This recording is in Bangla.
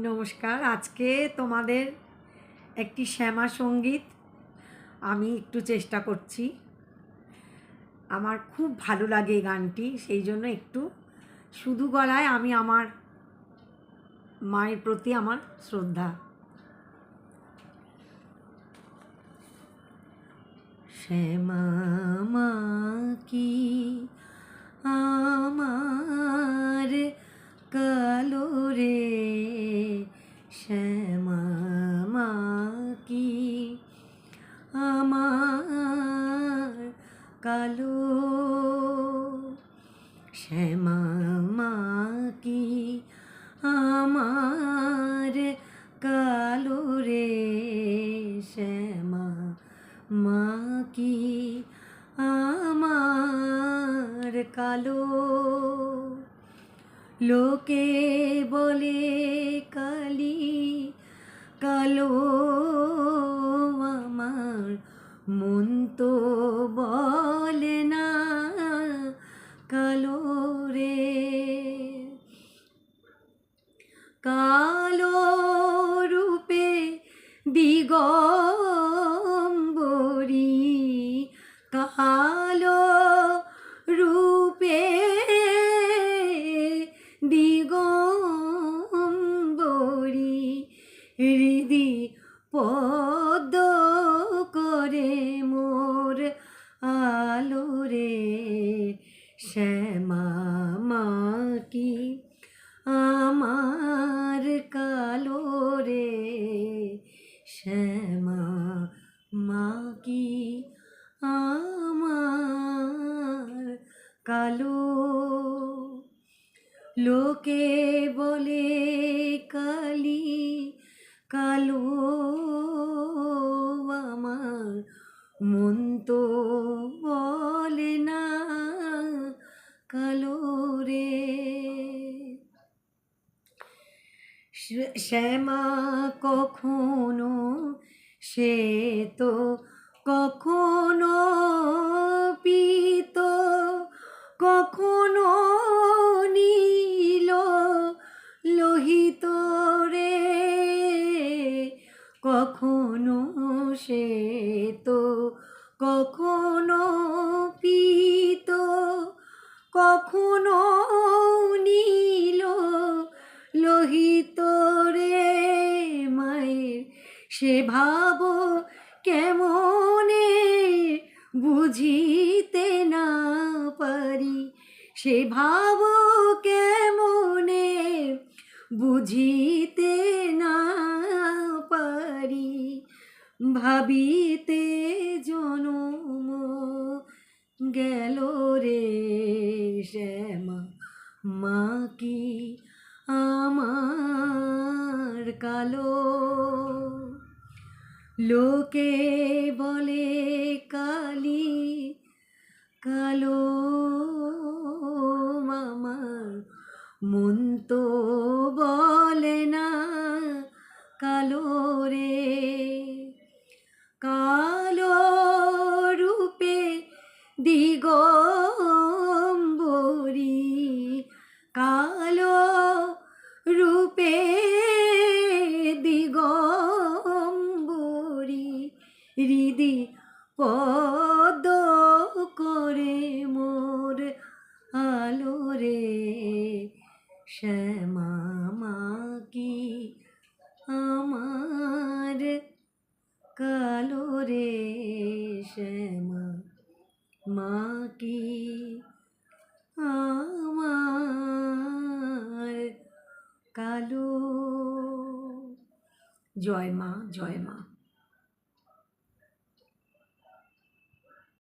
নমস্কার। আজকে তোমাদের একটি শ্যামা সঙ্গীত আমি একটু চেষ্টা করছি। আমার খুব ভালো লাগে এই গানটি, সেই জন্য একটু শুধু গলায় আমি আমার মায়ের প্রতি আমার শ্রদ্ধা। শ্যামা মা কি আমার কালো রে, শ্যামা মা কি আমার কালো, শ্যামা মা কি আমার কালো রে, শ্যামা মা কি আমার কালো। লোকে বলে কালি কালো, আমার মন তো বলে না কালো রে। কালো রূপে দিগম্বরী, কালো রূপে দিগম্বরী, হৃদি পদ্ম করে মোর আলো রে, শ্যামা মা কি আমার কালো রে, শ্যামা মা কি আমার কালো। লোকে বলে কালি কালো, আমার মন তো বলে না কালো রে। শ্যামা কখনো সে তো কখনো পীত, কখনো নীল লোহিত রে, কখনো সে তো কখনো পীত, কখনো নীল লোহিত রে। মায়ের সে ভাব কেমনে বুঝিতে না পারি, সে ভাব কেমনে বুঝিতে না পারি, ভাবিতে জনম গেল রে, শ্যামা মা কি আমার কালো। লোকে বলে কালি কালো, আমার মন তো বলে না কালো রে। কালো রূপে দিগম্বরী, কালো রূপে দিগম্বরী, হৃদি পদ্ম করে মোর আলো রে, শ্যামা মা কি আমার কালো রে, শ্যামা মা কি আমার কালো। জয় মা, জয় মা।